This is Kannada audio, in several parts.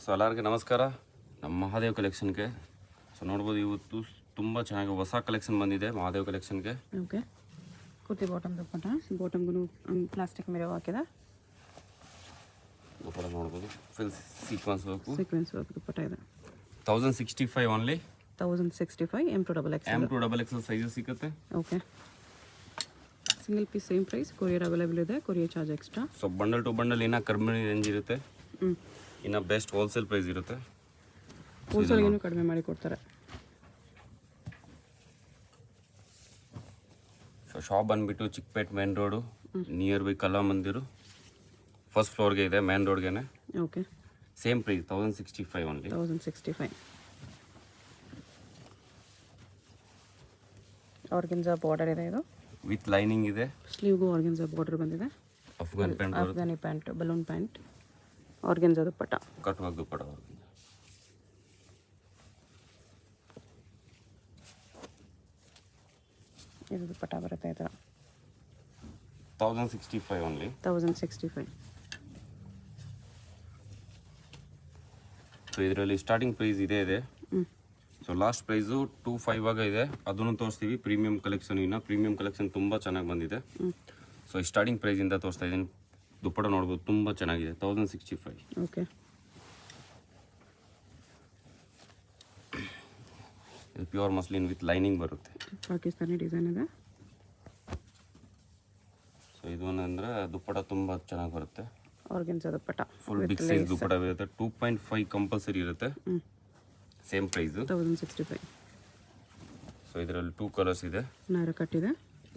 ಸೊ ಎಲ್ಲರಿಗೆ ನಮಸ್ಕಾರ ನಮ್ಮ ಮಹಾದೇವ್ ಕಲೆಕ್ಷನ್ಗೆ. ಸೊ ನೋಡ್ಬೋದು ಇವತ್ತು ತುಂಬ ಚೆನ್ನಾಗಿ ಹೊಸ ಕಲೆಕ್ಷನ್ ಬಂದಿದೆ ಮಹಾದೇವ್ ಕಲೆಕ್ಷನ್ಗೆ. ಓಕೆ, ಕುರ್ತಿ ಬಾಟಮ್ ದುಪ್ಪಟ್ಟ, ಬಾಟಮ್ಗೂ ಪ್ಲಾಸ್ಟಿಕ್ ಮಿರರ್ ಹಾಕಿದೆ. ದುಪ್ಪಟ್ಟ ನೋಡ್ಬೋದು ಫುಲ್ ಸೀಕ್ವೆನ್ಸ್ ವರ್ಕ್ ದುಪ್ಪಟ್ಟ ಇದೆ. 1065 ಓನ್ಲಿ. 1065 M2XXL ಸೈಜಸ್ ಸಿಗುತ್ತೆ. Okay, single piece same price. Courier available ಇದೆ, courier charge extra. So bundle to bundle ಇನ್ನೂ ಕಡಿಮೆ ರೇಂಜ್ ಇರುತ್ತೆ, ಇನ್ನು ಬೆಸ್ಟ್ ಹೋಲ್ಸೇಲ್ ಪ್ರೈಸ್ ಇರುತ್ತೆ. ಹೋಲ್ಸೇಲ್ಗೇನು ಕಡಿಮೆ ಮಾಡಿ ಕೊಡ್ತಾರೆ. ಸೊ ಶಾಪ್ ಬಂದುಬಿಟ್ಟು Chickpet main road, near by Kala Mandir, first ಫ್ಲೋರ್ಗೆ ಇದೆ, ಮೇನ್ ರೋಡ್ಗೆ. Okay, same price 1065 only. 1065. Organza border ಇದೆ, ಇದು ವಿತ್ ಲೈನಿಂಗ್ ಇದೆ. ಸ್ಲೀವ್ಗೂ ಆರ್ಗೆನ್ಜಾ ಬಾರ್ಡರ್ ಬಂದಿದೆ. Afghani pant, balloon pant, organza dupatta, ಕಟ್ವಾಗ ದುಪ್ಪಟ್ಟ. ಇದು ದುಪ್ಪಟ್ಟ ಬರುತ್ತೆ. ಈ ಥರ 1065 ಓನ್ಲಿ. 1065. ಸೊ ಇದರಲ್ಲಿ ಸ್ಟಾರ್ಟಿಂಗ್ ಪ್ರೈಸ್ ಇದೆ. ಸೊ ಲಾಸ್ಟ್ ಪ್ರೈಸು 25 ಇದೆ, ಅದನ್ನು ತೋರಿಸ್ತೀವಿ. ಪ್ರೀಮಿಯಂ ಕಲೆಕ್ಷನ್, ಇನ್ನು ಪ್ರೀಮಿಯಂ ಕಲೆಕ್ಷನ್ ತುಂಬ ಚೆನ್ನಾಗಿ ಬಂದಿದೆ. ಸೊ ಸ್ಟಾರ್ಟಿಂಗ್ ಪ್ರೈಸಿಂದ ತೋರಿಸ್ತಾ ಇದ್ದೀನಿ. ದುಪ್ಪಟ್ಟ ನೋಡ್ಬೋದು ತುಂಬ ಚೆನ್ನಾಗಿದೆ. 1065. ಓಕೆ, ಇದು ಪ್ಯೂರ್ ಮಸ್ಲಿನ್ ವಿತ್ ಲೈನಿಂಗ್ ಬರುತ್ತೆ. ಪಾಕಿಸ್ತಾನಿ ಡಿಸೈನ್ ಇದೆ. ಸೊ ಇದು ಅಂದರೆ ದುಪ್ಪಟ್ಟ ತುಂಬ ಚೆನ್ನಾಗಿ ಬರುತ್ತೆ. ಆರ್ಗೆನ್ಜಾ ದುಪ್ಪಟ್ಟ ಫುಲ್ ಬಿಗ್ ಸೈಜ್ ದುಪ್ಪಟ್ಟ ಇರುತ್ತೆ. 2.5 ಕಂಪಲ್ಸರಿ ಇರುತ್ತೆ. Same price 1065. ಸೊ ಇದರಲ್ಲಿ 2 ಕಲರ್ಸ್ ಇದೆ. ನಾರ ಕಟ್ಟಿದೆ,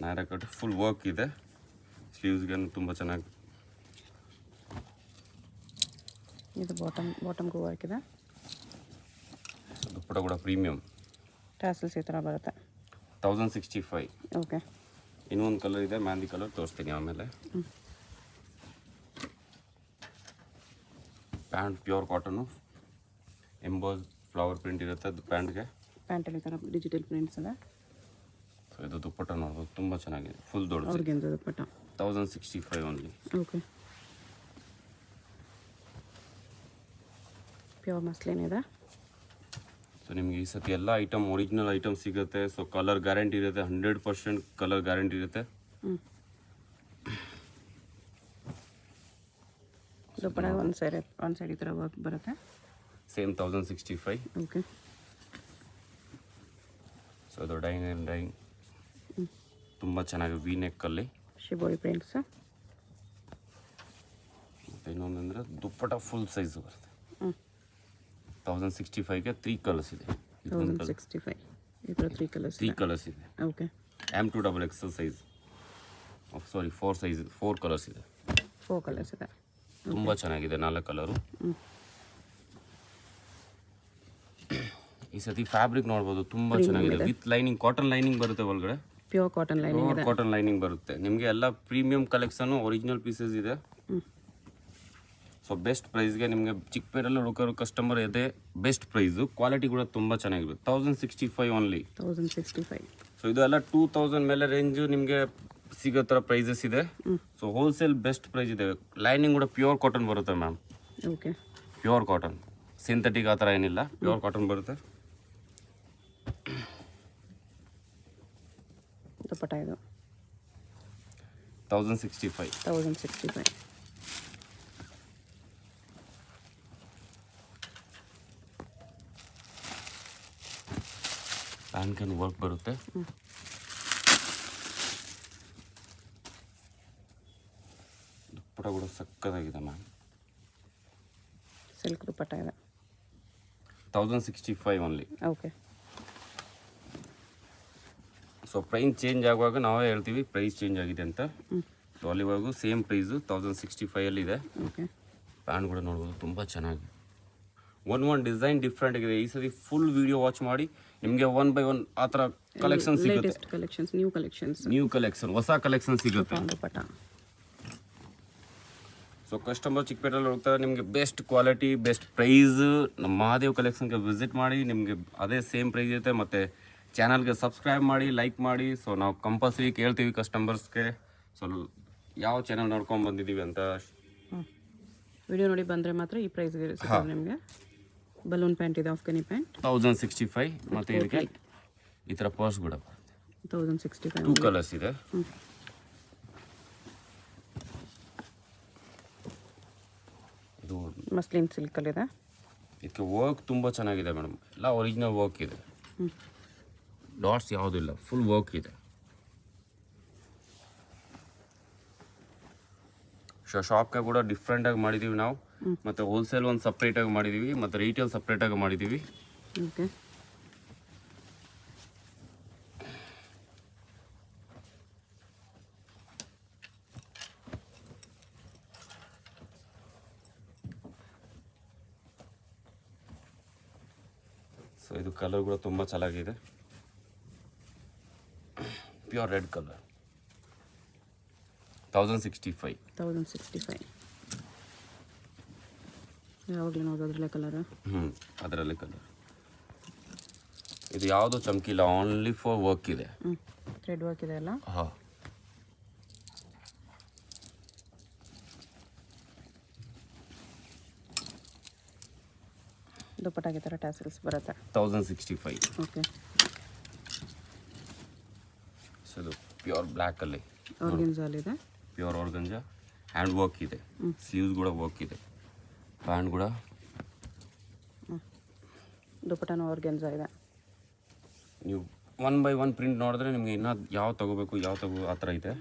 ನಾರ ಕಟ್ ಫುಲ್ ವರ್ಕ್ ಇದೆ. ಸ್ಲೀವ್ಸ್ಗೆ ತುಂಬ ಚೆನ್ನಾಗಿ. ಇದು ಬಾಟಮ್ಗೂ ವರ್ಕ್ ಇದೆ. ದುಪ್ಪಟ್ಟ ಕೂಡ ಪ್ರೀಮಿಯಂ. ಟ್ಯಾಸಲ್ಸ್ ಈ ಥರ ಬರುತ್ತೆ. 1065. ಓಕೆ, ಇನ್ನೊಂದು ಕಲರ್ ಇದೆ, ಮೆಹಂದಿ ಕಲರ್ ತೋರಿಸ್ತೀನಿ ಆಮೇಲೆ. Pant pure cotton, emboss flower print ಇರುತ್ತೆ ಅದು ಪ್ಯಾಂಟ್ಗೆ. ಪ್ಯಾಂಟಲ್ಲಿ ಈ ಥರ ಡಿಜಿಟಲ್ ಪ್ರಿಂಟ್ಸ್ ಇದೆ. ಸೊ ಇದು ದುಪ್ಪಟ್ಟ ನೋಡ್ಬೋದು ತುಂಬ ಚೆನ್ನಾಗಿದೆ, ಫುಲ್ ದೊಡ್ಡ. ಆರ್ಗೆನ್ಜಾ ದುಪ್ಪಟ್ಟ 1065 ಓನ್ಲಿ. ಓಕೆ, ಪ್ಯೂರ್ ಮಸ್ಲಿನ್ ಇದೆ. ಸೊ ನಿಮಗೆ ಈ ಸತಿ ಎಲ್ಲ ಐಟಮ್ ಒರಿಜಿನಲ್ ಐಟಮ್ ಸಿಗುತ್ತೆ. ಸೊ ಕಲರ್ ಗ್ಯಾರಂಟಿ ಇರುತ್ತೆ, 100% ಕಲರ್ ಗ್ಯಾರಂಟಿ ಇರುತ್ತೆ. ದುಪ್ಪಟ್ಟ ಒಂದು ಸೈಡ್ ಈ ಥರ ವರ್ಕ್ ಬರುತ್ತೆ. ಸೇಮ್ 1065. ಓಕೆ, ಸೊ ಅದು ಡೈಯಿಂಗ್ ತುಂಬ ಚೆನ್ನಾಗಿ ವಿ ನೆಕ್ಕಲ್ಲಿ ಶಿಬೋರಿ ಪ್ರಿಂಟ್ಸ್. ಮತ್ತು ಇನ್ನೊಂದಂದರೆ ದುಪ್ಪಟ್ಟ ಫುಲ್ ಸೈಜ್ ಬರುತ್ತೆ. 1065ಗೆ 3 ಕಲರ್ಸ್ ಇದೆ. 1065 ಈ ಥರ 3 ಕಲರ್ಸ್ ಇದೆ. Okay, M2XXL size. ಸಾರಿ 4 ಕಲರ್ಸ್ ಇದೆ. 4 ಕಲರ್ಸ್ ಇದೆ. ತುಂಬ ಚೆನ್ನಾಗಿದೆ, 4 ಕಲರು. ಈ ಸತಿ ಫ್ಯಾಬ್ರಿಕ್ ನೋಡ್ಬೋದು ತುಂಬ ಚೆನ್ನಾಗಿದೆ. ವಿತ್ ಲೈನಿಂಗ್, ಕಾಟನ್ ಲೈನಿಂಗ್ ಬರುತ್ತೆ ಒಳಗಡೆ. ಪ್ಯೂರ್ ಕಾಟನ್ ಲೈನಿಂಗ್ ಬರುತ್ತೆ. ನಿಮಗೆ ಎಲ್ಲ ಪ್ರೀಮಿಯಂ ಕಲೆಕ್ಷನ್, ಒರಿಜಿನಲ್ ಪೀಸಸ್ ಇದೆ. ಸೊ ಬೆಸ್ಟ್ ಪ್ರೈಸ್ಗೆ ನಿಮಗೆ ಚಿಕ್ಕಪೇಟೆಲ್ಲ ಹುಡುಕರು ಕಸ್ಟಮರ್ ಇದೆ. ಬೆಸ್ಟ್ ಪ್ರೈಸು, ಕ್ವಾಲಿಟಿ ಕೂಡ ತುಂಬ ಚೆನ್ನಾಗಿರುತ್ತೆ. 1065 ಓನ್ಲಿ. 1065. ಸೊ ಇದು ಎಲ್ಲ 2000 ಮೇಲೆ ರೇಂಜು ನಿಮಗೆ ಸಿಗೋ ಥರ ಪ್ರೈಸಸ್ ಇದೆ. ಸೊ ಹೋಲ್ಸೇಲ್ ಬೆಸ್ಟ್ ಪ್ರೈಸ್ ಇದೆ. ಲೈನಿಂಗ್ ಕೂಡ ಪ್ಯೂರ್ ಕಾಟನ್ ಬರುತ್ತೆ ma'am. Okay, pure cotton, synthetic ಆ ಥರ ಏನಿಲ್ಲ, ಪ್ಯೂರ್ ಕಾಟನ್ ಬರುತ್ತೆ. ದುಪ್ಪಟ್ಟ ಇದು 1065. 1065. ಪ್ಯಾಂಟ್ ಕ್ಯಾನ್ ವರ್ಕ್ ಬರುತ್ತೆ. ದುಪ್ಪಟ್ಟ ಕೂಡ ಸಕ್ಕತ್ತಾಗಿದೆ ಮ್ಯಾಮ್. ಸಿಲ್ಕ್ ದುಪ್ಪಟ್ಟ ಇದೆ. 1065 only. Okay, so price change ಆಗುವಾಗ ನಾವೇ ಹೇಳ್ತೀವಿ ಪ್ರೈಸ್ ಚೇಂಜ್ ಆಗಿದೆ ಅಂತ. ಸೊ ಅಲ್ಲಿವರೆಗೂ ಸೇಮ್ ಪ್ರೈಸು 1065 ಓಕೆ. ಪ್ಯಾಂಟ್ ಕೂಡ ನೋಡ್ಬೋದು ತುಂಬ ಚೆನ್ನಾಗಿ. ಒಂದು ಡಿಸೈನ್ ಡಿಫ್ರೆಂಟ್ ಆಗಿದೆ. ಈ ಸತಿ ಫುಲ್ ವಿಡಿಯೋ ವಾಚ್ ಮಾಡಿ ನಿಮಗೆ 1 by 1 ಆ ಥರ ಕಲೆಕ್ಷನ್ ಸಿಗುತ್ತೆ. ನ್ಯೂ ಕಲೆಕ್ಷನ್, ಹೊಸ ಕಲೆಕ್ಷನ್ ಸಿಗುತ್ತೆ. ದುಪ್ಪಟ್ಟ. ಸೊ ಕಸ್ಟಮರ್ ಚಿಕ್ಕಪೇಟೆಯಲ್ಲಿ ಹೋಗ್ತಾರೆ, ನಿಮಗೆ ಬೆಸ್ಟ್ ಕ್ವಾಲಿಟಿ, ಬೆಸ್ಟ್ ಪ್ರೈಸ್ ನಮ್ಮ ಮಹಾದೇವ್ ಕಲೆಕ್ಷನ್ಗೆ ವಿಸಿಟ್ ಮಾಡಿ. ನಿಮಗೆ ಅದೇ ಸೇಮ್ ಪ್ರೈಸ್ ಇರುತ್ತೆ. ಮತ್ತು ಚಾನಲ್ಗೆ ಸಬ್ಸ್ಕ್ರೈಬ್ ಮಾಡಿ, ಲೈಕ್ ಮಾಡಿ. ಸೊ ನಾವು ಕಂಪಲ್ಸರಿ ಕೇಳ್ತೀವಿ ಕಸ್ಟಮರ್ಸ್ಗೆ, ಸೊ ಯಾವ ಚಾನಲ್ ನೋಡ್ಕೊಂಡು ಬಂದಿದ್ದೀವಿ ಅಂತ. ವಿಡಿಯೋ ನೋಡಿ ಬಂದರೆ ಮಾತ್ರ ಈ ಪ್ರೈಸ್ಗೆ ಸಿಗೋದು ನಿಮಗೆ. ಬಲೂನ್ ಪ್ಯಾಂಟ್ ಇದೆ, ಅಫ್ಘಾನಿ ಪ್ಯಾಂಟ್ 1065. ಮತ್ತು ಇದಕ್ಕೆ ಈ ಥರ ಪರ್ಸ್ ಕೂಡ 1065. 2 ಕಲರ್ಸ್ ಇದೆ. ಇದು ಮಸ್ಲಿನ್ ಸಿಲ್ಕಲ್ಲಿದೆ. ಇದಕ್ಕೆ ವರ್ಕ್ ತುಂಬ ಚೆನ್ನಾಗಿದೆ ಮೇಡಮ್, ಎಲ್ಲ ಒರಿಜಿನಲ್ ವರ್ಕ್ ಇದೆ, ಡಾಟ್ಸ್ ಯಾವುದೂ ಇಲ್ಲ, ಫುಲ್ ವರ್ಕ್ ಇದೆ. ಶಾಪ್ಗೆ ಕೂಡ ಡಿಫ್ರೆಂಟಾಗಿ ಮಾಡಿದ್ದೀವಿ ನಾವು, ಮತ್ತು ಹೋಲ್ಸೇಲ್ ಒಂದು ಸಪ್ರೇಟಾಗಿ ಮಾಡಿದ್ದೀವಿ, ಮತ್ತು ರೀಟೇಲ್ ಸಪ್ರೇಟಾಗಿ ಮಾಡಿದ್ದೀವಿ. ಓಕೆ. ಸೊ ಇದು ಕಲರ್ ಕೂಡ ತುಂಬ ಚೆನ್ನಾಗಿದೆ, ಪ್ಯೂರ್ ರೆಡ್ ಕಲರ್. 1065. 1065. ಯಾವಾಗಲೂ ನೋಡೋದು ಅದರಲ್ಲೇ ಕಲರ್. ಅದರಲ್ಲೇ ಕಲರ್. ಇದು ಯಾವುದೋ ಚಮಕಿಲ್ಲ, ಓನ್ಲಿ ಫಾರ್ ವರ್ಕ್ ಇದೆ. ಥ್ರೆಡ್ ವರ್ಕ್ ಇದೆ ಅಲ್ಲ. ಹಾಂ. ದುಪ್ಪಟ್ಟಾಗೆ ಥರ ಟ್ಯಾಸಲ್ಸ್ ಬರುತ್ತೆ. 1065. ಓಕೆ. ಸೊ ಇದು ಪ್ಯೂರ್ ಬ್ಲ್ಯಾಕಲ್ಲಿ ಆರ್ಗೆನ್ಜಾಲಿದೆ. ಪ್ಯೂರ್ ಆರ್ಗಂಜಾ, ಹ್ಯಾಂಡ್ ವರ್ಕ್ ಇದೆ, ಸ್ಲೀವ್ಸ್ ಕೂಡ ವರ್ಕ್ ಇದೆ, ಪ್ಯಾಂಟ್ ಕೂಡ. ದುಪ್ಪಟ್ಟನೂ ಆರ್ಗೆನ್ಜಾ ಇದೆ. ನೀವು 1 by 1 ಪ್ರಿಂಟ್ ನೋಡಿದ್ರೆ ನಿಮಗೆ ಇನ್ನೂ ಯಾವ ತೊಗೋಬೇಕು ಆ ಥರ ಇದೆ.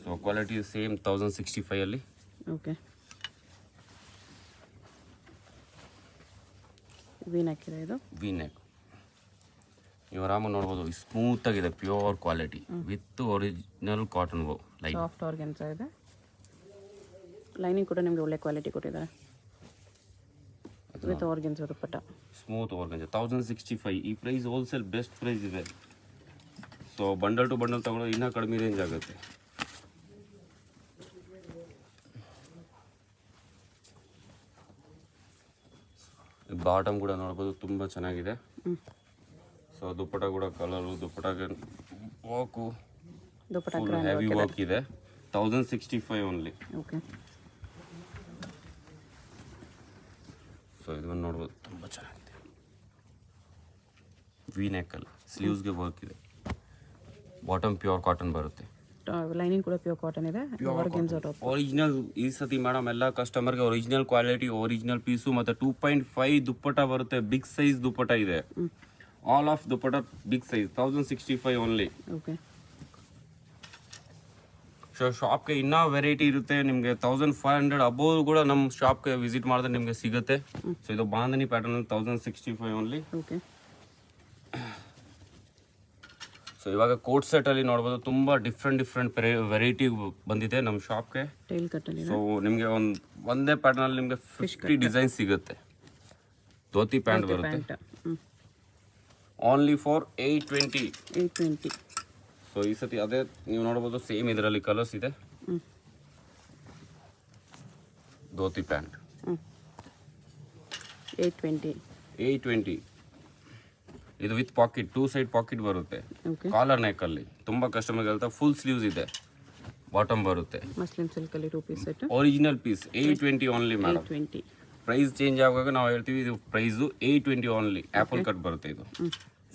So quality same 1065 okay. V neck ಇದೆ ಇದು. ವಿ ನೆಕ್ ನೀವು ಆರಾಮಾಗಿ ನೋಡ್ಬೋದು, ಸ್ಮೂತಾಗಿದೆ, pure quality with original cotton like soft organza ಇದೆ. ಲೈನಿಂಗ್ ಕೂಡ ನಿಮಗೆ ಒಳ್ಳೆ ಕ್ವಾಲಿಟಿ ಕೊಟ್ಟಿದ್ದಾರೆ ವಿತ್ ಆರ್ಗೆನ್ಜಾ ದುಪ್ಪಟ್ಟ. ಸ್ಮೂತ್ ಆರ್ಗೆನ್ಜಾ 1065. ಈ ಪ್ರೈಸ್ ಹೋಲ್ಸೇಲ್ ಬೆಸ್ಟ್ ಪ್ರೈಸ್ ಇದೆ. ಸೊ ಬಂಡಲ್ ಟು ಬಂಡಲ್ ತಗೊಳ್ಳೋದು ಇನ್ನೂ ಕಡಿಮೆ ರೇಂಜ್ ಆಗುತ್ತೆ. ಬಾಟಮ್ ಕೂಡ ನೋಡ್ಬೋದು, ತುಂಬ ಚೆನ್ನಾಗಿದೆ. ಸೊ ದುಪ್ಪಟ ಕೂಡ ಕಲರು, ದುಪ್ಪಟಾಗೆ ವರ್ಕು, ದುಪ್ಪಟ್ಟ ಹೆವಿ ವರ್ಕ್ ಇದೆ. 1065 ಓನ್ಲಿ. ಓಕೆ. ಸೊ ಇದನ್ನು ನೋಡ್ಬೋದು, ತುಂಬ ಚೆನ್ನಾಗಿದೆ. ವಿ ನೆಕ್ಕಲ್ಲಿ ಸ್ಲೀವ್ಸ್ಗೆ ವರ್ಕ್ ಇದೆ. ಬಾಟಮ್ ಪ್ಯೂರ್ ಕಾಟನ್ ಬರುತ್ತೆ. ಲೈನಿಂಗ್ ಕೂಡ ಪ್ಯೂರ್ ಕಾಟನ್ ಇದೆ. ಆರ್ಗೆನ್ಜಾ ಟಾಪ್ ಒರಿಜಿನಲ್. ಈ ಸತಿ ಮೇಡಮ್ ಎಲ್ಲ ಕಸ್ಟಮರ್ಗೆ ಒರಿಜಿನಲ್ ಕ್ವಾಲಿಟಿ, ಒರಿಜಿನಲ್ ಪೀಸು, ಮತ್ತು 2.5 ದುಪ್ಪಟ ಬರುತ್ತೆ. ಬಿಗ್ ಸೈಜ್ ದುಪ್ಪಟ ಇದೆ. All of dupatta big size. 1065 only. Okay. So ಶಾಪ್ಗೆ ಇನ್ನೂ ವೆರೈಟಿ ಇರುತ್ತೆ ನಿಮಗೆ. 1500 ಅಬೋವ್ ಕೂಡ ನಮ್ಮ ಶಾಪ್ಗೆ ವಿಸಿಟ್ ಮಾಡಿದ್ರೆ ನಿಮಗೆ ಸಿಗುತ್ತೆ. ಸೊ ಇದು bandhani pattern 1065 only. Okay. So ಇವಾಗ ಕೋಟ್ ಸೆಟ್ಟಲ್ಲಿ ನೋಡ್ಬೋದು, ತುಂಬ ಡಿಫ್ರೆಂಟ್ ವೆರೈಟಿ ಬಂದಿದೆ ನಮ್ಮ ಶಾಪ್ಗೆ. ಟೈಲ್ ಕಟ್ಟಲ್ಲಿ. ಸೊ ನಿಮಗೆ ಒಂದೇ ಪ್ಯಾಟರ್ನಲ್ಲಿ ನಿಮಗೆ 50 ಡಿಸೈನ್ ಸಿಗುತ್ತೆ. ಧೋತಿ ಪ್ಯಾಂಟ್ ಬರುತ್ತೆ. Only for 820. ಸೊ ಈ ಸತಿ ಅದೇ ನೀವು ನೋಡ್ಬೋದು, ಸೇಮ್ ಇದರಲ್ಲಿ ಕಲರ್ಸ್ ಇದೆ. ಧೋತಿ ಪ್ಯಾಂಟ್ 820. ಇದು ವಿತ್ ಪಾಕೆಟ್, 2 ಸೈಡ್ ಪಾಕೆಟ್ ಬರುತ್ತೆ. ಕಾಲರ್ ನೆಕ್ಕಲ್ಲಿ ತುಂಬ ಕಸ್ಟಮರ್ಗೆ ಹೇಳ್ತಾ ಫುಲ್ ಸ್ಲೀವ್ಸ್ ಇದೆ, ಬಾಟಮ್ ಬರುತ್ತೆ. ಮಸ್ಲಿನ್ ಸಿಲ್ಕಲ್ಲಿ 2 piece set. Original piece 820 only madam. 820. Price change ಆಗುವಾಗ ನಾವು ಹೇಳ್ತೀವಿ ಇದು ಪ್ರೈಸು 820 ಓನ್ಲಿ. ಆ್ಯಪಲ್ ಕಟ್ ಬರುತ್ತೆ ಇದು.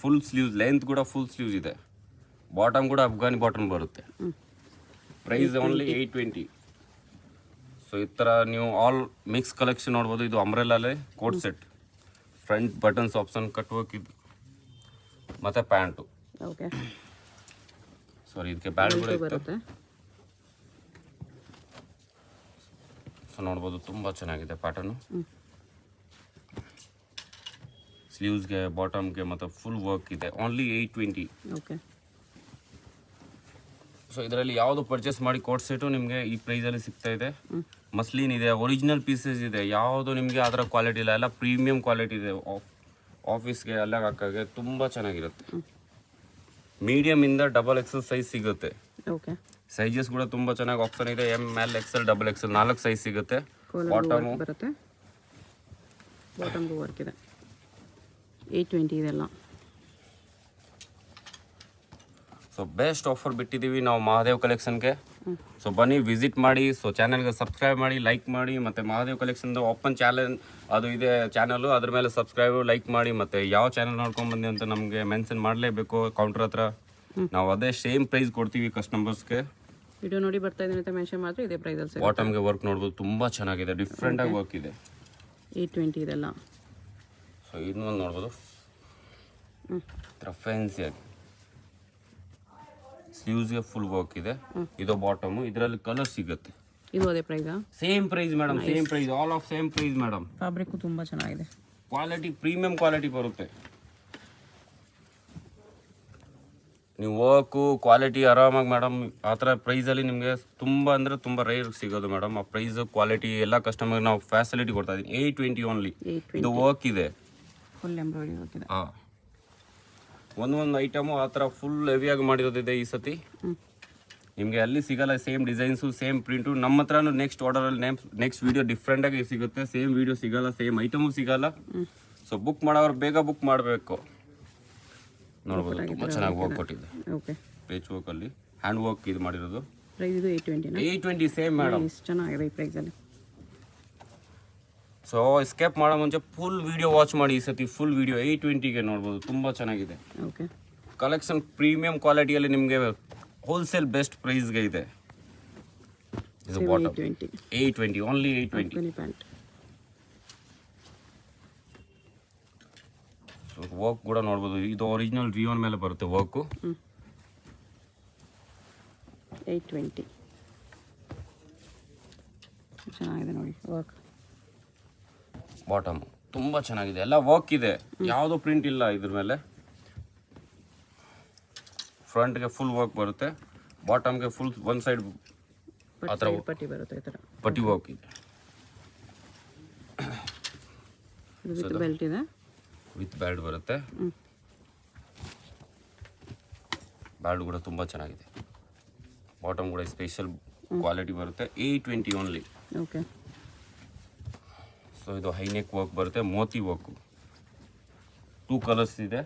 ಫುಲ್ ಸ್ಲೀವ್ಸ್, ಲೆಂತ್ ಕೂಡ ಫುಲ್ ಸ್ಲೀವ್ಸ್ ಇದೆ. ಬಾಟಮ್ ಕೂಡ ಅಫ್ಘಾನಿ ಬಾಟಮ್ ಬರುತ್ತೆ. Price only 820. ಸೊ ಈ ಥರ ನೀವು ಆಲ್ ಮಿಕ್ಸ್ ಕಲೆಕ್ಷನ್ ನೋಡ್ಬೋದು. ಇದು ಅಂಬ್ರೆಲ್ಲೇ coat set, front buttons option, cut work ಇದು, ಮತ್ತು ಪ್ಯಾಂಟು. ಓಕೆ. ಸಾರಿ, ಇದಕ್ಕೆ ಬ್ಯಾಲ್ಟ್ ಕೂಡ ಬರುತ್ತೆ. ಸೊ ನೋಡ್ಬೋದು, ತುಂಬ ಚೆನ್ನಾಗಿದೆ ಪ್ಯಾಟರ್ನು. ಸ್ಲೀವ್ಸ್ಗೆ, ಬಾಟಮ್ಗೆ ಮತ್ತು ಫುಲ್ ವರ್ಕ್ ಇದೆ. ಓನ್ಲಿ 820. ಓಕೆ. ಸೊ ಇದರಲ್ಲಿ ಯಾವುದು ಪರ್ಚೇಸ್ ಮಾಡಿ ಕೋಟ್ ಸೆಟು ನಿಮಗೆ ಈ ಪ್ರೈಸಲ್ಲಿ ಸಿಗ್ತಾ ಇದೆ. ಮಸ್ಲಿನ್ ಇದೆ, ಒರಿಜಿನಲ್ ಪೀಸಸ್ ಇದೆ, ಯಾವುದು ನಿಮಗೆ ಅದರ ಕ್ವಾಲಿಟಿ ಇಲ್ಲ, ಎಲ್ಲ ಪ್ರೀಮಿಯಂ ಕ್ವಾಲಿಟಿ ಇದೆ. ಆಫೀಸ್ಗೆ ಎಲ್ಲ ಹಾಕೋಕ್ಕೆ ತುಂಬ ಚೆನ್ನಾಗಿರುತ್ತೆ. ಮೀಡಿಯಮಿಂದ XXL ಸೈಜ್ ಸಿಗುತ್ತೆ. ಓಕೆ. ಸೈಜಸ್ ಕೂಡ ತುಂಬ ಚೆನ್ನಾಗಿ ಆಪ್ಷನ್ ಇದೆ. ML, XL, XXL 4 ಸೈಜ್ ಸಿಗುತ್ತೆ. ಬಾಟಮು ಬರುತ್ತೆ, ಬಾಟಮ್ಗೂ ವರ್ಕ್ ಇದೆ. 820 ಇದೆಲ್ಲ. ಸೊ ಬೆಸ್ಟ್ ಆಫರ್ ಬಿಟ್ಟಿದ್ದೀವಿ ನಾವು ಮಹಾದೇವ್ ಕಲೆಕ್ಷನ್ಗೆ. ಸೊ ಬನ್ನಿ ವಿಸಿಟ್ ಮಾಡಿ. ಸೊ ಚಾನಲ್ಗೆ ಸಬ್ಸ್ಕ್ರೈಬ್ ಮಾಡಿ, ಲೈಕ್ ಮಾಡಿ. ಮತ್ತು ಮಹಾದೇವ್ ಕಲೆಕ್ಷನ್ದು ಓಪನ್ ಚಾನಲ್ ಅದು ಇದೆ ಚಾನಲು, ಅದ್ರ ಮೇಲೆ ಸಬ್ಸ್ಕ್ರೈಬ್ ಲೈಕ್ ಮಾಡಿ. ಮತ್ತು ಯಾವ ಚಾನಲ್ ನೋಡ್ಕೊಂಡು ಬಂದಿ ಅಂತ ನಮಗೆ ಮೆನ್ಷನ್ ಮಾಡಲೇಬೇಕು ಕೌಂಟ್ರ್ ಹತ್ರ. ನಾವು ಅದೇ ಸೇಮ್ ಪ್ರೈಸ್ ಕೊಡ್ತೀವಿ ಕಸ್ಟಮರ್ಸ್ಗೆ. ವಿಡಿಯೋ ನೋಡಿ ಬರ್ತಾ ಇದ್ದೀನಿ ಅಂತ ಮೆನ್ಷನ್ ಮಾಡಿದ್ರೆ ಇದೇ ಪ್ರೈಸಲ್ಲಿ ಬಾಟಮ್ಗೆ ವರ್ಕ್ ನೋಡ್ಬೋದು, ತುಂಬ ಚೆನ್ನಾಗಿದೆ, ಡಿಫ್ರೆಂಟಾಗಿ ವರ್ಕ್ ಇದೆ. 820 ಇದೆಲ್ಲ. ಸೊ ಇನ್ನೊಂದು ನೋಡ್ಬೋದು, ಫ್ಯಾನ್ಸಿಯಾಗಿ ಸ್ಲೀವ್ಸ್ಗೆ ಫುಲ್ ವರ್ಕ್ ಇದೆ. ಇದು ಬಾಟಮು, ಇದರಲ್ಲಿ ಕಲರ್ ಸಿಗುತ್ತೆ. ಇದು ಅದೇ ಪ್ರೈಸಾ? Same price madam, same price, all of same price madam. Fabric ತುಂಬ ಚೆನ್ನಾಗಿದೆ, ಕ್ವಾಲಿಟಿ ಪ್ರೀಮಿಯಂ ಕ್ವಾಲಿಟಿ ಬರುತ್ತೆ. ನೀವು ವರ್ಕು ಕ್ವಾಲಿಟಿ ಆರಾಮಾಗಿ ಮೇಡಮ್ ಆ ಥರ ಪ್ರೈಸಲ್ಲಿ ನಿಮಗೆ ತುಂಬ ಅಂದರೆ ತುಂಬ ರೇರ್ ಸಿಗೋದು ಮೇಡಮ್. ಆ ಪ್ರೈಸ್ ಕ್ವಾಲಿಟಿ ಎಲ್ಲ ಕಸ್ಟಮರ್ಗೆ ನಾವು ಫೆಸಿಲಿಟಿ ಕೊಡ್ತಾ ಇದ್ದೀನಿ. 820 ಓನ್ಲಿ. ಇದು ವರ್ಕ್ ಇದೆ, ಫುಲ್ ಎಂಬ್ರಾಯ್ಡ್ರಿ ವರ್ಕ್ ಇದೆ. ಹಾಂ, ಒಂದೊಂದು ಐಟಮು ಆ ಥರ ಫುಲ್ ಹೆವಿಯಾಗಿ ಮಾಡಿರೋದಿದೆ ಈ ಸತಿ. ನಿಮಗೆ ಅಲ್ಲಿ ಸಿಗಲ್ಲ ಸೇಮ್ ಡಿಸೈನ್ಸು, ಸೇಮ್ ಪ್ರಿಂಟು. ನಮ್ಮ ಹತ್ರನೂ ನೆಕ್ಸ್ಟ್ ಆರ್ಡರಲ್ಲಿ ನೆಕ್ಸ್ಟ್ ವೀಡಿಯೋ ಡಿಫ್ರೆಂಟಾಗಿ ಸಿಗುತ್ತೆ. ಸೇಮ್ ವೀಡಿಯೋ ಸಿಗಲ್ಲ, ಸೇಮ್ ಐಟಮು ಸಿಗಲ್ಲ. ಸೊ ಬುಕ್ ಮಾಡೋರು ಬೇಗ ಬುಕ್ ಮಾಡಬೇಕು. ನೋಡ್ಬೋದು, ತುಂಬ ಚೆನ್ನಾಗಿ ವರ್ಕ್ ಕೊಟ್ಟಿದೆ. ಓಕೆ, ಪೇಚ್ ವರ್ಕಲ್ಲಿ ಹ್ಯಾಂಡ್ ವರ್ಕ್ ಇದು ಮಾಡಿರೋದು. ಪ್ರೈಸ್ ಇದು 820. 820 ಸೇಮ್ ಮೇಡಮ್. ಚೆನ್ನಾಗಿದೆ ಈ ಪ್ರೈಸಲ್ಲಿ. ಸೊ ಸ್ಕೇಪ್ ಮಾಡೋ ಮುಂಚೆ ಫುಲ್ ವಿಡಿಯೋ ವಾಚ್ ಮಾಡಿ. ಈ ಸತಿ ಫುಲ್ ವಿಡಿಯೋ 820ಗೆ ನೋಡ್ಬೋದು, ತುಂಬ ಚೆನ್ನಾಗಿದೆ. ಓಕೆ, ಕಲೆಕ್ಷನ್ ಪ್ರೀಮಿಯಂ ಕ್ವಾಲಿಟಿಯಲ್ಲಿ ನಿಮಗೆ ಹೋಲ್ಸೇಲ್ ಬೆಸ್ಟ್ ಪ್ರೈಸ್ಗೆ ಇದೆ. ಇದು bottom 820 only 820. Pant so work ಕೂಡ ನೋಡ್ಬೋದು, ಇದು ಒರಿಜಿನಲ್ ರಿಯೋನ್ ಮೇಲೆ ಬರುತ್ತೆ ವರ್ಕು. 820 ಚೆನ್ನಾಗಿದೆ ನೋಡಿ ವರ್ಕ್. ಬಾಟಮ್ ತುಂಬ ಚೆನ್ನಾಗಿದೆ, ಎಲ್ಲ ವರ್ಕ್ ಇದೆ, ಯಾವುದೋ ಪ್ರಿಂಟ್ ಇಲ್ಲ ಇದ್ರ ಮೇಲೆ. ಫ್ರಂಟ್ಗೆ ಫುಲ್ ವರ್ಕ್ ಬರುತ್ತೆ, ಬಾಟಮ್ಗೆ ಫುಲ್ ಒನ್ ಸೈಡ್ ಆ ಥರ ಪಟ್ಟಿ ಬರುತ್ತೆ, ಈ ಥರ ಪಟ್ಟಿ ವರ್ಕ್ ಇದೆ. ವಿತ್ ಬೆಲ್ಟ್ ಇದೆ, ವಿತ್ ಬ್ಯಾಲ್ಟ್ ಬರುತ್ತೆ. ಬ್ಯಾಲ್ಟ್ ಕೂಡ ತುಂಬ ಚೆನ್ನಾಗಿದೆ. ಬಾಟಮ್ ಕೂಡ ಸ್ಪೆಷಲ್ ಕ್ವಾಲಿಟಿ ಬರುತ್ತೆ. 820 ಓನ್ಲಿ. ಓಕೆ, ಸೊ ಇದು ಹೈನೆಕ್ ವರ್ಕ್ ಬರುತ್ತೆ, ಮೋತಿ ವರ್ಕು. 2 ಕಲರ್ಸ್ ಇದೆ.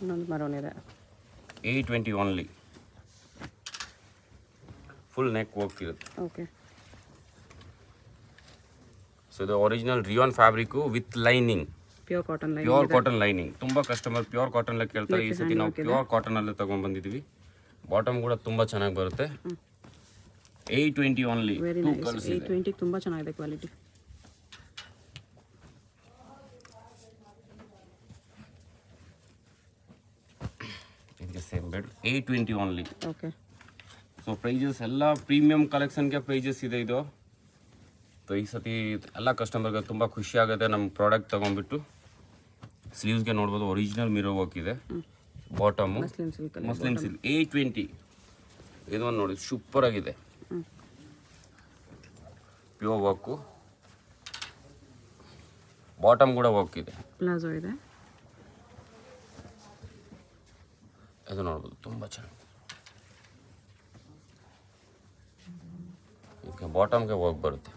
ಇನ್ನೊಂದು ಮರೋನ್ ಇದೆ. 820 ಓನ್ಲಿ. ಫುಲ್ ನೆಕ್ ವರ್ಕ್ ಇರುತ್ತೆ. ಓಕೆ, ಸೊ ಇದು original rayon fabric with lining, pure cotton line. Pure cotton lining. ತುಂಬ ಕಸ್ಟಮರ್ ಪ್ಯೂರ್ ಕಾಟನ್ ಕೇಳ್ತಾರೆ. ಈ ಸತಿ ನಾವು ಪ್ಯೂರ್ ಕಾಟನ್ ಅಲ್ಲೇ ತಗೊಂಡ್ ಬಂದಿದ್ದೀವಿ. ಬಾಟಮ್ ಕೂಡ ತುಂಬ ಚೆನ್ನಾಗಿ ಬರುತ್ತೆ. 820 ಓನ್ಲಿ. Very nice. 820 ತುಂಬ ಚೆನ್ನಾಗಿದೆ ಕ್ವಾಲಿಟಿ. ಇದಕ್ಕೆ same bed 820 only. Okay, so prices ಎಲ್ಲ ಪ್ರೀಮಿಯಂ ಕಲೆಕ್ಷನ್ಗೆ ಪ್ರೈಸಸ್ ಇದೆ ಇದು. ಸೊ ಈ ಸತಿ ಎಲ್ಲ ಕಸ್ಟಮರ್ಗೆ ತುಂಬ ಖುಷಿ ಆಗುತ್ತೆ ನಮ್ಮ ಪ್ರಾಡಕ್ಟ್ ತೊಗೊಂಡ್ಬಿಟ್ಟು. ಸ್ಲೀವ್ಸ್ಗೆ ನೋಡ್ಬೋದು ಒರಿಜಿನಲ್ ಮಿರೋ ವರ್ಕ್ ಇದೆ. Bottom muslin silk. Muslin silk 820. ಇದೊಂದು ನೋಡಿ ಸೂಪರ್ ಆಗಿದೆ, ಪ್ಯೂರ್ ವರ್ಕು. ಬಾಟಮ್ ಕೂಡ ವರ್ಕ್ ಇದೆ. ಪ್ಲಾಜೋ ಇದೆ. ಇದು ನೋಡ್ಬೋದು ತುಂಬ ಚೆನ್ನಾಗಿ. ಇದಕ್ಕೆ ಬಾಟಮ್ಗೆ ವರ್ಕ್ ಬರುತ್ತೆ.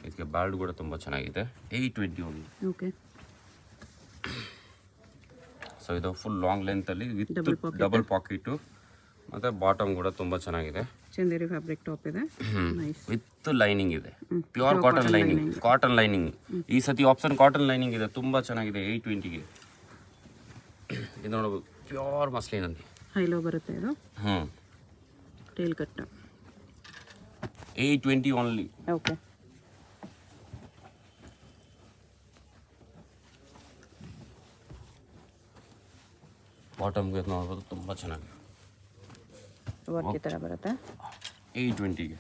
ಇದಕ್ಕೆ ಬ್ಯಾಲ್ಟ್ ಕೂಡ ತುಂಬ ಚೆನ್ನಾಗಿದೆ. 820 ಓನ್ಲಿ. ಓಕೆ, ಸೊ ಇದು ಫುಲ್ ಲಾಂಗ್ ಲೆಂತಲ್ಲಿ ವಿತ್ ಡಬಲ್ ಪಾಕೆಟು. ಮತ್ತು ಬಾಟಮ್ ಕೂಡ ತುಂಬ ಚೆನ್ನಾಗಿದೆ. ಚಂದೇರಿ ಫ್ಯಾಬ್ರಿಕ್ ಟಾಪ್ ಇದೆ. ನೈಸ್. ವಿತ್ ಲೈನಿಂಗ್ ಇದೆ, pure cotton lining. Cotton lining ಈ ಸತಿ ಆಪ್ಷನ್ ಕಾಟನ್ ಲೈನಿಂಗ್ ಇದೆ, ತುಂಬ ಚೆನ್ನಾಗಿದೆ 820ಗೆ. ಇದು ನೋಡ್ಬೋದು ಪ್ಯೂರ್ ಮಸ್ಲಿನ್ ಅಂತ. ಹೈಲೋ ಬರುತ್ತೆ ಇದು. Tail cut 820 only. ಓಕೆ, ಬಾಟಮ್ಗೆ ನೋಡ್ಬೋದು ತುಂಬ ಚೆನ್ನಾಗಿ ವರ್ಕ್ ಈ ಥರ ಬರುತ್ತೆ 820ಗೆ.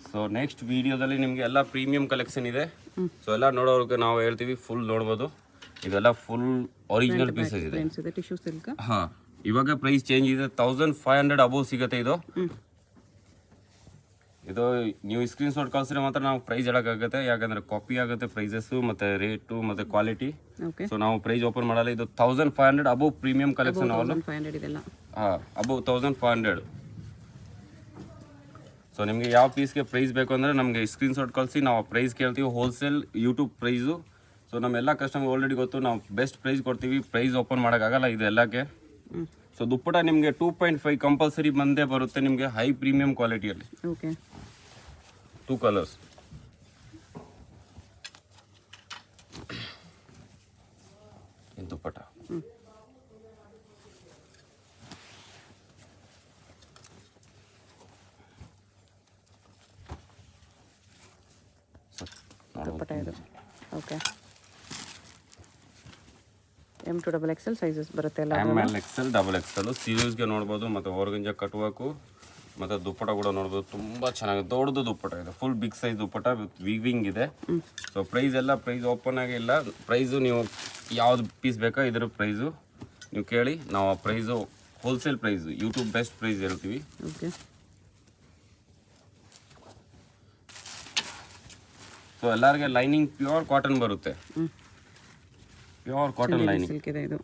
ಸೊ ನೆಕ್ಸ್ಟ್ ವಿಡಿಯೋದಲ್ಲಿ ನಿಮಗೆ ಎಲ್ಲ ಪ್ರೀಮಿಯಂ ಕಲೆಕ್ಷನ್ ಇದೆ. ಸೊ ಎಲ್ಲ ನೋಡೋರಿಗೆ ನಾವು ಹೇಳ್ತೀವಿ ಫುಲ್ ನೋಡ್ಬೋದು. ಇದೆಲ್ಲ ಫುಲ್ ಒರಿಜಿನಲ್ ಪೀಸಸ್ ಇದೆ. Tissue silk. ಹಾಂ, ಇವಾಗ ಪ್ರೈಸ್ ಚೇಂಜ್ ಇದೆ. 1500 ಅಬೋವ್ ಸಿಗುತ್ತೆ ಇದು. ಇದು ನೀವು ಸ್ಕ್ರೀನ್ ಶಾಟ್ ಕಳಿಸಿದ್ರೆ ಮಾತ್ರ ನಾವು ಪ್ರೈಸ್ ಹೇಳೋಕ್ಕಾಗುತ್ತೆ, ಯಾಕಂದರೆ ಕಾಪಿ ಆಗುತ್ತೆ ಪ್ರೈಸಸ್ಸು ಮತ್ತು ರೇಟು ಮತ್ತು ಕ್ವಾಲಿಟಿ. ಓಕೆ, ಸೊ ನಾವು ಪ್ರೈಸ್ ಓಪನ್ ಮಾಡಲ್ಲ. ಇದು 1500 ಅಬೋವ್ ಪ್ರೀಮಿಯಂ ಕಲೆಕ್ಷನ್. 1500 ಇದೆಲ್ಲ. ಹಾಂ, ಅಬೋವ್ 1500. ಸೊ ನಿಮಗೆ ಯಾವ ಪೀಸ್ಗೆ ಪ್ರೈಸ್ ಬೇಕು ಅಂದರೆ ನಮಗೆ ಸ್ಕ್ರೀನ್ ಶಾಟ್ ಕಳಿಸಿ, ನಾವು ಪ್ರೈಸ್ ಕೇಳ್ತೀವಿ. Wholesale YouTube price. ಸೊ ನಮ್ಮೆಲ್ಲ ಕಸ್ಟಮರ್ ಆಲ್ರೆಡಿ ಗೊತ್ತು, ನಾವು ಬೆಸ್ಟ್ ಪ್ರೈಸ್ ಕೊಡ್ತೀವಿ. ಪ್ರೈಸ್ ಓಪನ್ ಮಾಡೋಕ್ಕಾಗಲ್ಲ ಇದು ಎಲ್ಲಕ್ಕೆ. ಸೊ ದುಪ್ಪಟ ನಿಮಗೆ 2.5 ಕಂಪಲ್ಸರಿ ಬಂದೇ ಬರುತ್ತೆ ನಿಮಗೆ, ಹೈ ಪ್ರೀಮಿಯಂ ಕ್ವಾಲಿಟಿಯಲ್ಲಿ. ಓಕೆ. 2 ಕಲರ್ಸ್. ಇದು ದುಪ್ಪಟ. ದುಪ್ಪಟ ಇದು. ಓಕೆ. M2XL ಸೈಜಸ್ ಬರುತ್ತೆ ಎಲ್ಲ. ML XL XL ಸೀರೀಸ್ಗೆ ನೋಡ್ಬೋದು. ಮತ್ತು ಆರ್ಗಂಜಾ ಕಟ್ವಾಕು ಮತ್ತು ದುಪ್ಪಟ ಕೂಡ ನೋಡ್ಬೋದು. ತುಂಬ ಚೆನ್ನಾಗಿದೆ, ದೊಡ್ಡದು ದುಪ್ಪಟ ಇದೆ, full big size dupatta with weaving ಇದೆ. ಸೊ ಪ್ರೈಸ್ ಓಪನ್ ಆಗಿಲ್ಲ. ಪ್ರೈಸು ನೀವು ಯಾವ್ದು ಪೀಸ್ ಬೇಕಾ ಇದ್ರ ಪ್ರೈಸು ನೀವು ಕೇಳಿ, ನಾವು ಆ price wholesale price YouTube best price ಹೇಳ್ತೀವಿ. ಓಕೆ. ಸೊ ಎಲ್ಲರಿಗೆ ಲೈನಿಂಗ್ ಪ್ಯೂರ್ ಕಾಟನ್ ಬರುತ್ತೆ, ಪ್ಯೂರ್ ಕಾಟನ್ ಲೈನಿಂಗ್ ಸಿಲ್ಕ್ ಇದೆ ಇದು.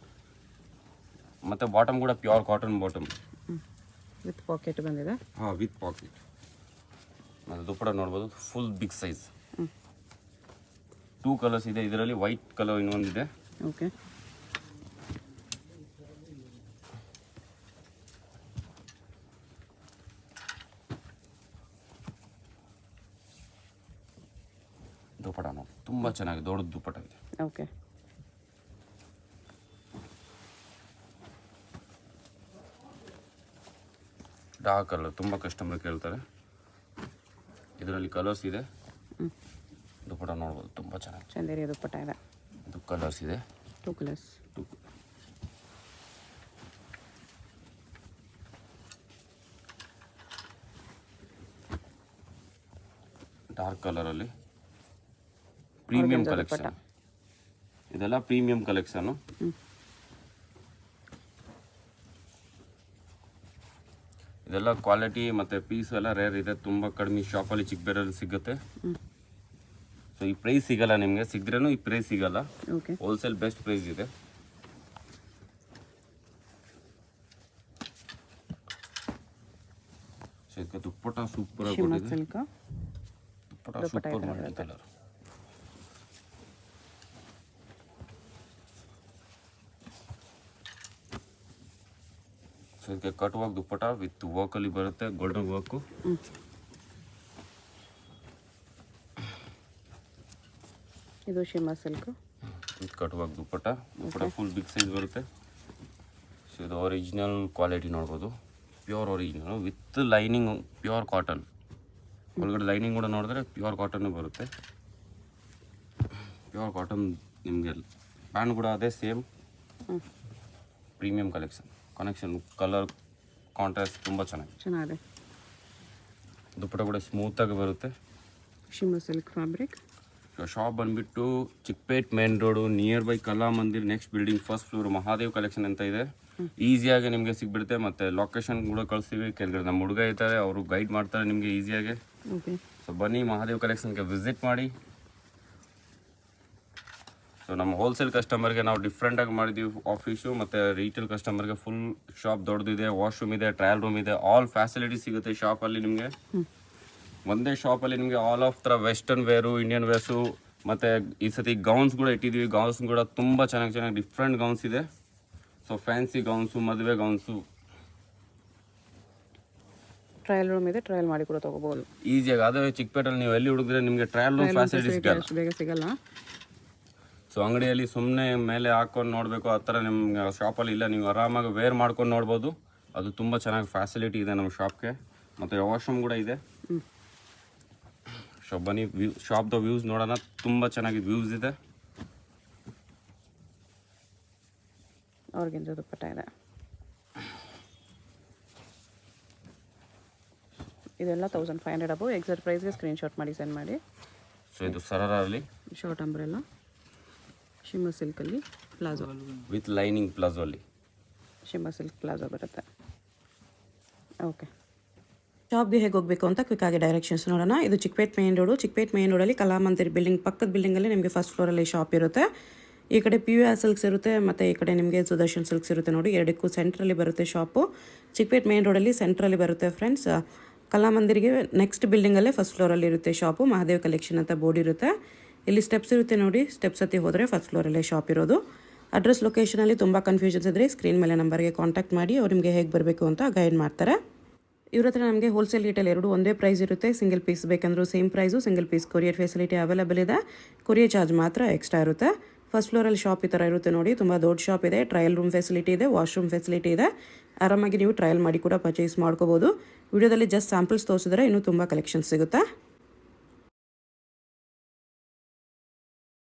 ಮತ್ತು ಬಾಟಮ್ ಕೂಡ pure cotton bottom with pocket ಬಂದಿದೆ. ಹಾಂ, ವಿತ್ ಪಾಕೆಟ್. ಮತ್ತು ದುಪ್ಪಟ ನೋಡ್ಬೋದು, ಫುಲ್ ಬಿಗ್ ಸೈಜ್. 2 ಕಲರ್ಸ್ ಇದೆ ಇದರಲ್ಲಿ. ವೈಟ್ ಕಲರ್ ಇನ್ನೊಂದಿದೆ. ಓಕೆ. ದುಪ್ಪಟ ನೋಡಿ, ತುಂಬ ಚೆನ್ನಾಗಿದೆ, ದೊಡ್ಡ ದುಪ್ಪಟ ಇದೆ. ಓಕೆ. ಡಾರ್ಕ್ ಕಲರ್ ತುಂಬ ಕಸ್ಟಮರ್ ಕೇಳ್ತಾರೆ. ಇದರಲ್ಲಿ ಕಲರ್ಸ್ ಇದೆ. ದುಪ್ಪಟ ನೋಡ್ಬೋದು, ತುಂಬ ಚೆನ್ನಾಗಿ ಚಂದೇರಿ ದುಪ್ಪಟ ಇದೆ. ಇದು ಕಲರ್ಸ್ ಇದೆ. 2 ಕಲರ್ಸ್. ಡಾರ್ಕ್ ಕಲರಲ್ಲಿ ಪ್ರೀಮಿಯಂ ಕಲೆಕ್ಷನ್. ಇದೆಲ್ಲ ಪ್ರೀಮಿಯಂ ಕಲೆಕ್ಷನು. ಇದೆಲ್ಲ ಕ್ವಾಲಿಟಿ ಮತ್ತು ಪೀಸ್ ಎಲ್ಲ ರೇರ್ ಇದೆ, ತುಂಬ ಕಡಿಮೆ ಶಾಪಲ್ಲಿ ಚಿಕ್ಕಬೇರಲ್ಲಿ ಸಿಗುತ್ತೆ. ಸೊ ಈ ಪ್ರೈಸ್ ಸಿಗಲ್ಲ ನಿಮಗೆ, ಸಿಗದ್ರೂ ಈ ಪ್ರೈಸ್ ಸಿಗಲ್ಲ. ಓಕೆ. ಹೋಲ್ಸೇಲ್ ಬೆಸ್ಟ್ ಪ್ರೈಸ್ ಇದೆ. ಸೊ ಇದಕ್ಕೆ ದುಪ್ಪಟ ಸೂಪರ್ ಆಗಿ ಶಿಮ್ಮರ್ ಕೊಟ್ಟಿದೆ. ಸಿಲ್ಕ್. ದುಪ್ಪಟ ಸೂಪರ್ ಮಾಡಿ ಕಲರ್. ಸೊ ಇದಕ್ಕೆ ಕಟ್ ವರ್ಕ್ ದುಪ್ಪಟ ವಿತ್ ವರ್ಕಲ್ಲಿ ಬರುತ್ತೆ, ಗೋಲ್ಡನ್ ವರ್ಕು. ಇದು shimmer silk with cut work dupatta full big size ಬರುತ್ತೆ. ಸೊ ಇದು ಒರಿಜಿನಲ್ ಕ್ವಾಲಿಟಿ ನೋಡ್ಬೋದು, pure original with lining pure cotton. ಒಳಗಡೆ ಲೈನಿಂಗ್ ಕೂಡ ನೋಡಿದ್ರೆ ಪ್ಯೂರ್ ಕಾಟನ್ ಬರುತ್ತೆ. ಪ್ಯೂರ್ ಕಾಟನ್ ನಿಮಗೆ ಪ್ಯಾಂಟ್ ಕೂಡ ಅದೇ same. Premium connection colour contrast ತುಂಬ ಚೆನ್ನಾಗಿದೆ. ದುಪ್ಪಟ ಕೂಡ ಸ್ಮೂತಾಗಿ ಬರುತ್ತೆ. Shimmer silk fabric. ಶಾಪ್ ಬಂದುಬಿಟ್ಟು Chickpet main road, near by Kala Mandir, next building, first floor, Mahadev collection ಅಂತ ಇದೆ. ಈಸಿಯಾಗಿ ನಿಮಗೆ ಸಿಗ್ಬಿಡುತ್ತೆ. ಮತ್ತು ಲೊಕೇಶನ್ ಕೂಡ ಕಳಿಸ್ತೀವಿ. ಕೆಳಗಡೆ ನಮ್ಮ ಹುಡುಗ ಇರ್ತಾರೆ, ಅವರು ಗೈಡ್ ಮಾಡ್ತಾರೆ ನಿಮಗೆ ಈಸಿಯಾಗಿ. ಓಕೆ. ಸೊ ಬನ್ನಿ ಮಹಾದೇವ್ ಕಲೆಕ್ಷನ್ಗೆ ವಿಸಿಟ್ ಮಾಡಿ. ಸೊ ನಮ್ಮ ಹೋಲ್ಸೇಲ್ ಕಸ್ಟಮರ್ಗೆ ನಾವು ಡಿಫ್ರೆಂಟಾಗಿ ಮಾಡಿದ್ದೀವಿ ಆಫೀಸು, ಮತ್ತು ರೀಟೇಲ್ ಕಸ್ಟಮರ್ಗೆ ಫುಲ್ ಶಾಪ್ ದೊಡ್ಡದಿದೆ, ವಾಶ್ರೂಮ್ ಇದೆ, ಟ್ರಯಲ್ ರೂಮ್ ಇದೆ, ಆಲ್ ಫ್ಯಾಸಿಲಿಟಿ ಸಿಗುತ್ತೆ ಶಾಪಲ್ಲಿ ನಿಮಗೆ. ಒಂದೇ ಶಾಪಲ್ಲಿ ನಿಮಗೆ ಆಲ್ ಆಫ್ ಥರ ವೆಸ್ಟರ್ನ್ ವೇರು, ಇಂಡಿಯನ್ ವೇರ್ಸು, ಮತ್ತು ಈ ಸತಿ ಗೌನ್ಸ್ ಕೂಡ ಇಟ್ಟಿದ್ದೀವಿ. ಗೌನ್ಸ್ ಕೂಡ ತುಂಬ ಚೆನ್ನಾಗಿ ಡಿಫ್ರೆಂಟ್ ಗೌನ್ಸ್ ಇದೆ. ಸೊ ಫ್ಯಾನ್ಸಿ ಗೌನ್ಸು, ಮದುವೆ ಗೌನ್ಸು. ಟ್ರಯಲ್ ರೂಮ್ ಇದೆ, ಟ್ರಯಲ್ ಮಾಡಿ ಕೂಡ ತೊಗೋಬೋದು ಈಸಿಯಾಗಿ. ಅದೇ ಚಿಕ್ಕಪೇಟಲ್ಲಿ ನೀವು ಎಲ್ಲಿ ಹುಡುಗಿದ್ರೆ ನಿಮಗೆ ಟ್ರಯಲ್ ರೂಮ್ ಫ್ಯಾಸಿಲಿಟಿ ಅಷ್ಟು ಬೇಗ ಸಿಗಲ್ಲ. ಸೊ ಅಂಗಡಿಯಲ್ಲಿ ಸುಮ್ಮನೆ ಮೇಲೆ ಹಾಕ್ಕೊಂಡು ನೋಡಬೇಕು ಆ ಥರ ನಿಮ್ಗೆ ಶಾಪಲ್ಲಿ ಇಲ್ಲ. ನೀವು ಆರಾಮಾಗಿ ವೇರ್ ಮಾಡ್ಕೊಂಡು ನೋಡ್ಬೋದು. ಅದು ತುಂಬ ಚೆನ್ನಾಗಿ ಫ್ಯಾಸಿಲಿಟಿ ಇದೆ ನಮ್ಮ ಶಾಪ್ಗೆ. ಮತ್ತು ವಾಶ್ರೂಮ್ ಕೂಡ ಇದೆ. ಸೊ ಬನ್ನಿ ಶಾಪ್ದ ವ್ಯೂಸ್ ನೋಡೋಣ. ತುಂಬ ಚೆನ್ನಾಗಿ ವ್ಯೂಸ್ ಇದೆ. ಅವ್ರಿಗಿಂತ ದುಪ್ಪಟ ಇದೆ. ಇದೆಲ್ಲ 1500 ಅಬೋ. ಎಕ್ಸಾಕ್ಟ್ ಪ್ರೈಸ್ಗೆ ಸ್ಕ್ರೀನ್ಶಾಟ್ ಮಾಡಿ ಸೆಂಡ್ ಮಾಡಿ. ಸೊ ಇದು ಸರಾರಲ್ಲಿ ಶಾರ್ಟ್ ಅಂಬ್ರೆಲ್ಲ ಶಿಮ್ಮರ್ ಸಿಲ್ಕಲ್ಲಿ ಪ್ಲಾಜೋ ವಿತ್ ಲೈನಿಂಗ್ ಪ್ಲಾಜೋ ಅಲ್ಲಿ ಶಿಮ್ಮರ್ ಸಿಲ್ಕ್ ಪ್ಲಾಜೋ ಬರುತ್ತೆ. ಓಕೆ. ಶಾಪ್ಗೆ ಹೇಗೆ ಹೋಗಬೇಕು ಅಂತ ಕ್ವಿಕ್ ಆಗಿ ಡೈರೆಕ್ಷನ್ಸ್ ನೋಡೋಣ. ಇದು Chickpet main road. Chickpet main ರೋಡಲ್ಲಿ ಕಲಾ ಮಂದಿರ್ ಬಿಲ್ಡಿಂಗ್ ಪಕ್ಕದ ಬಿಲ್ಡಿಂಗಲ್ಲಿ ನಿಮಗೆ ಫಸ್ಟ್ ಫ್ಲೋರಲ್ಲಿ ಶಾಪ್ ಇರುತ್ತೆ. ಈ ಕಡೆ PVR ಸಿಲ್ಕ್ಸ್ ಇರುತ್ತೆ, ಮತ್ತು ಈ ಕಡೆ ನಿಮಗೆ ಸುದರ್ಶನ್ ಸಿಲ್ಕ್ಸ್ ಇರುತ್ತೆ ನೋಡಿ. ಎರಡಕ್ಕೂ ಸೆಂಟ್ರಲ್ಲಿ ಬರುತ್ತೆ ಶಾಪು. ಚಿಕ್ಕಪೇಟ್ ಮೇನ್ ರೋಡಲ್ಲಿ ಸೆಂಟ್ರಲ್ಲಿ ಬರುತ್ತೆ ಫ್ರೆಂಡ್ಸ್. ಕಲಾ ಮಂದಿರ್ಗೆ ನೆಕ್ಸ್ಟ್ ಬಿಲ್ಡಿಂಗಲ್ಲೇ ಫಸ್ಟ್ ಫ್ಲೋರಲ್ಲಿ ಇರುತ್ತೆ ಶಾಪು. ಮಹಾದೇವ್ ಕಲೆಕ್ಷನ್ ಅಂತ ಬೋರ್ಡ್ ಇರುತ್ತೆ. ಇಲ್ಲಿ ಸ್ಟೆಪ್ಸ್ ಇರುತ್ತೆ ನೋಡಿ. ಸ್ಟೆಪ್ಸ್ ಹತ್ತಿ ಹೋದರೆ ಫಸ್ಟ್ ಫ್ಲೋರಲ್ಲೇ ಶಾಪ್ ಇರೋದು. ಅಡ್ರೆಸ್ ಲೊಕೇಶನಲ್ಲಿ ತುಂಬ ಕನ್ಫ್ಯೂಷನ್ಸ್ ಇದ್ದರೆ ಸ್ಕ್ರೀನ್ ಮೇಲೆ ನಂಬರ್ಗೆ ಕಾಂಟ್ಯಾಕ್ಟ್ ಮಾಡಿ ಅವ್ರು ನಿಮಗೆ ಹೇಗೆ ಬರಬೇಕು ಅಂತ ಗೈಡ್ ಮಾಡ್ತಾರೆ. ಇವ್ರ ಹತ್ರ ನಮಗೆ ಹೋಲ್ಸೇಲ್ ರಿಟೇಲ್ ಎರಡು ಒಂದೇ ಪ್ರೈಸ್ ಇರುತ್ತೆ. ಸಿಂಗಲ್ ಪೀಸ್ ಬೇಕಂದ್ರೂ same price, single piece courier facility available ಇದೆ. ಕೊರಿಯರ್ ಚಾರ್ಜ್ ಮಾತ್ರ ಎಕ್ಸ್ಟ್ರಾ ಇರುತ್ತೆ. ಫಸ್ಟ್ ಫ್ಲೋರಲ್ಲಿ ಶಾಪ್ ಈ ಥರ ಇರುತ್ತೆ ನೋಡಿ, ತುಂಬ ದೊಡ್ಡ ಶಾಪ್ ಇದೆ. ಟ್ರಯಲ್ ರೂಮ್ ಫೆಸಿಲಿಟಿ ಇದೆ, ವಾಶ್ರೂಮ್ ಫೆಸಿಲಿಟಿ ಇದೆ. ಆರಾಮಾಗಿ ನೀವು ಟ್ರಯಲ್ ಮಾಡಿ ಕೂಡ ಪರ್ಚೇಸ್ ಮಾಡ್ಕೋಬೋದು. ವಿಡಿಯೋದಲ್ಲಿ ಜಸ್ಟ್ ಸ್ಯಾಂಪಲ್ಸ್ ತೋರಿಸಿದ್ರೆ ಇನ್ನೂ ತುಂಬ ಕಲೆಕ್ಷನ್ಸ್ ಸಿಗುತ್ತೆ.